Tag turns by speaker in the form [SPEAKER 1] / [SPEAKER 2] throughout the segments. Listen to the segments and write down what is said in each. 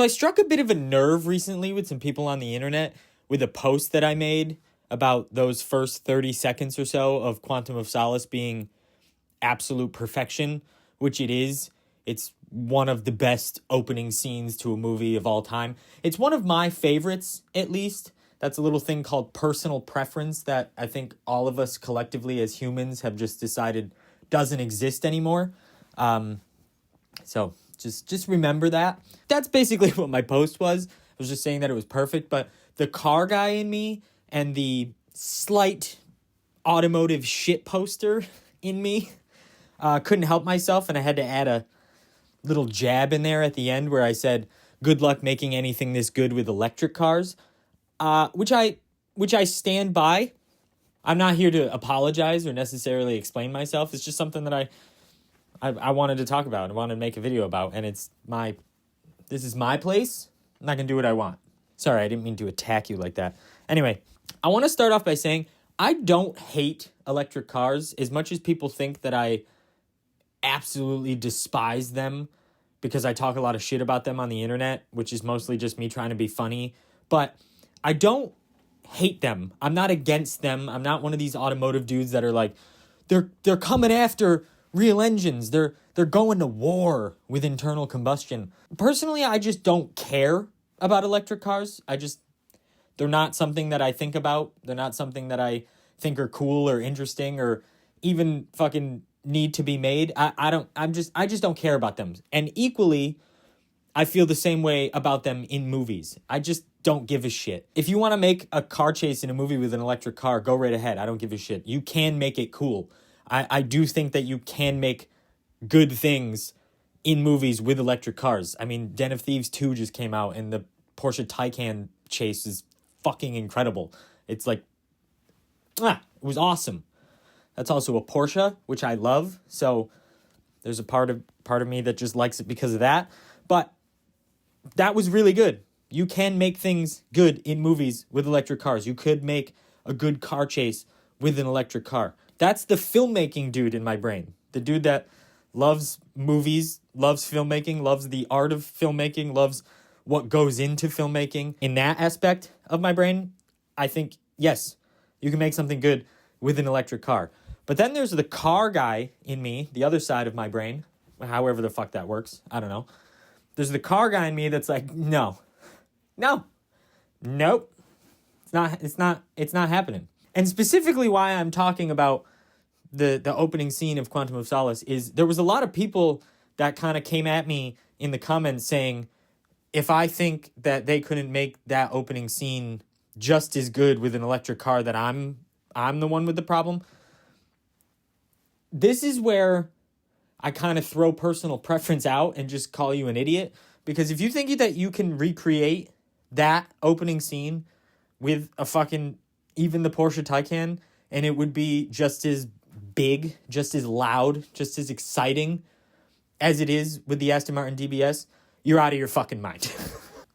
[SPEAKER 1] I struck a bit of a nerve recently with some people on the internet with a post that I made about those first 30 seconds or so of Quantum of Solace being absolute perfection, which it is. It's one of the best opening scenes to a movie of all time. It's one of my favorites, at least. That's a little thing called personal preference that I think all of us collectively as humans have just decided doesn't exist anymore. So just remember that. That's basically what my post was. I was just saying that it was perfect, but the car guy in me and the slight automotive shit poster in me couldn't help myself, and I had to add a little jab in there at the end where I said, good luck making anything this good with electric cars, which I stand by. I'm not here to apologize or necessarily explain myself. It's just something that I wanted to talk about. I wanted to make a video about, and this is my place. I'm not going to do what I want. Sorry, I didn't mean to attack you like that. Anyway, I want to start off by saying I don't hate electric cars as much as people think that I absolutely despise them because I talk a lot of shit about them on the internet, which is mostly just me trying to be funny. But I don't hate them. I'm not against them. I'm not one of these automotive dudes that are like, they're coming after real engines. They're going to war with internal combustion. Personally, I just don't care about electric cars. They're not something that I think about. They're not something that I think are cool or interesting or even fucking need to be made. I just don't care about them. And equally, I feel the same way about them in movies. I just don't give a shit. If you want to make a car chase in a movie with an electric car, go right ahead. I don't give a shit. You can make it cool. I do think that you can make good things in movies with electric cars. I mean, Den of Thieves 2 just came out, and the Porsche Taycan chase is fucking incredible. It's like, it was awesome. That's also a Porsche, which I love. So there's a part of me that just likes it because of that. But that was really good. You can make things good in movies with electric cars. You could make a good car chase with an electric car. That's the filmmaking dude in my brain. The dude that loves movies, loves filmmaking, loves the art of filmmaking, loves what goes into filmmaking. In that aspect of my brain, I think, yes, you can make something good with an electric car. But then there's the car guy in me, the other side of my brain, however the fuck that works. I don't know. There's the car guy in me that's like, nope. It's not happening. And specifically why I'm talking about the opening scene of Quantum of Solace is there was a lot of people that kind of came at me in the comments saying, if I think that they couldn't make that opening scene just as good with an electric car, that I'm the one with the problem. This is where I kind of throw personal preference out and just call you an idiot. Because if you think that you can recreate that opening scene with a fucking, even the Porsche Taycan, and it would be just as big, just as loud, just as exciting as it is with the Aston Martin DBS, you're out of your fucking mind.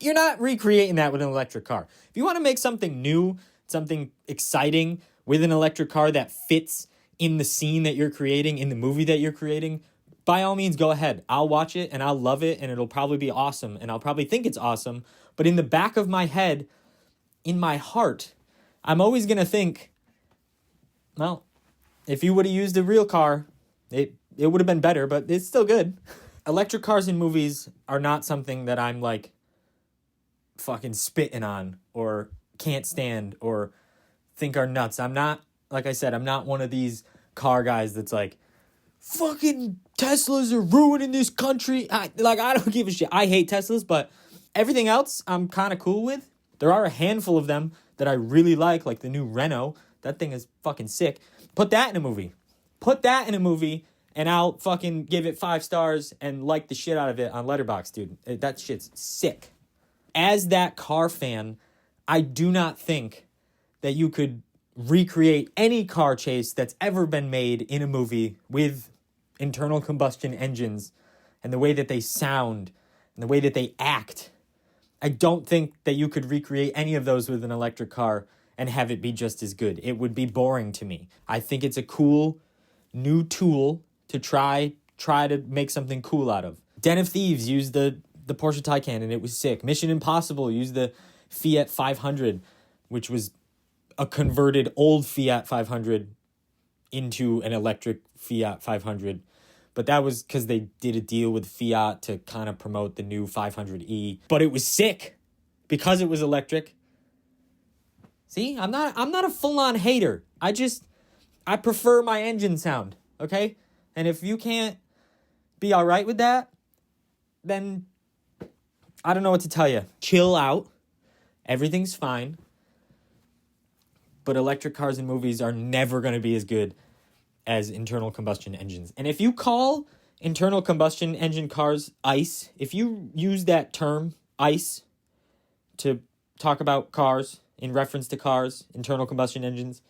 [SPEAKER 1] You're not recreating that with an electric car. If you want to make something new, something exciting with an electric car that fits in the scene that you're creating, in the movie that you're creating, by all means, go ahead. I'll watch it and I'll love it and it'll probably be awesome and I'll probably think it's awesome. But in the back of my head, in my heart, I'm always going to think, well, if you would have used a real car, it would have been better, but it's still good. Electric cars in movies are not something that I'm like fucking spitting on or can't stand or think are nuts. I'm not, like I said, I'm not one of these car guys that's like, fucking Teslas are ruining this country. I don't give a shit. I hate Teslas, but everything else I'm kind of cool with. There are a handful of them that I really like the new Renault. That thing is fucking sick. Put that in a movie. And I'll fucking give it 5 stars and like the shit out of it on Letterboxd, dude. That shit's sick. As that car fan, I do not think that you could recreate any car chase that's ever been made in a movie with internal combustion engines and the way that they sound and the way that they act. I don't think that you could recreate any of those with an electric car and have it be just as good. It would be boring to me. I think it's a cool new tool to try to make something cool out of. Den of Thieves used the the Porsche Taycan, and it was sick. Mission Impossible used the Fiat 500, which was a converted old Fiat 500 into an electric Fiat 500. But that was because they did a deal with Fiat to kind of promote the new 500e. But it was sick because it was electric. See, I'm not a full-on hater. I prefer my engine sound, okay? And if you can't be all right with that, then I don't know what to tell you. Chill out. Everything's fine. But electric cars in movies are never going to be as good as internal combustion engines. And if you call internal combustion engine cars ICE, if you use that term ICE to talk about cars in reference to cars, internal combustion engines,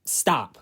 [SPEAKER 1] stop.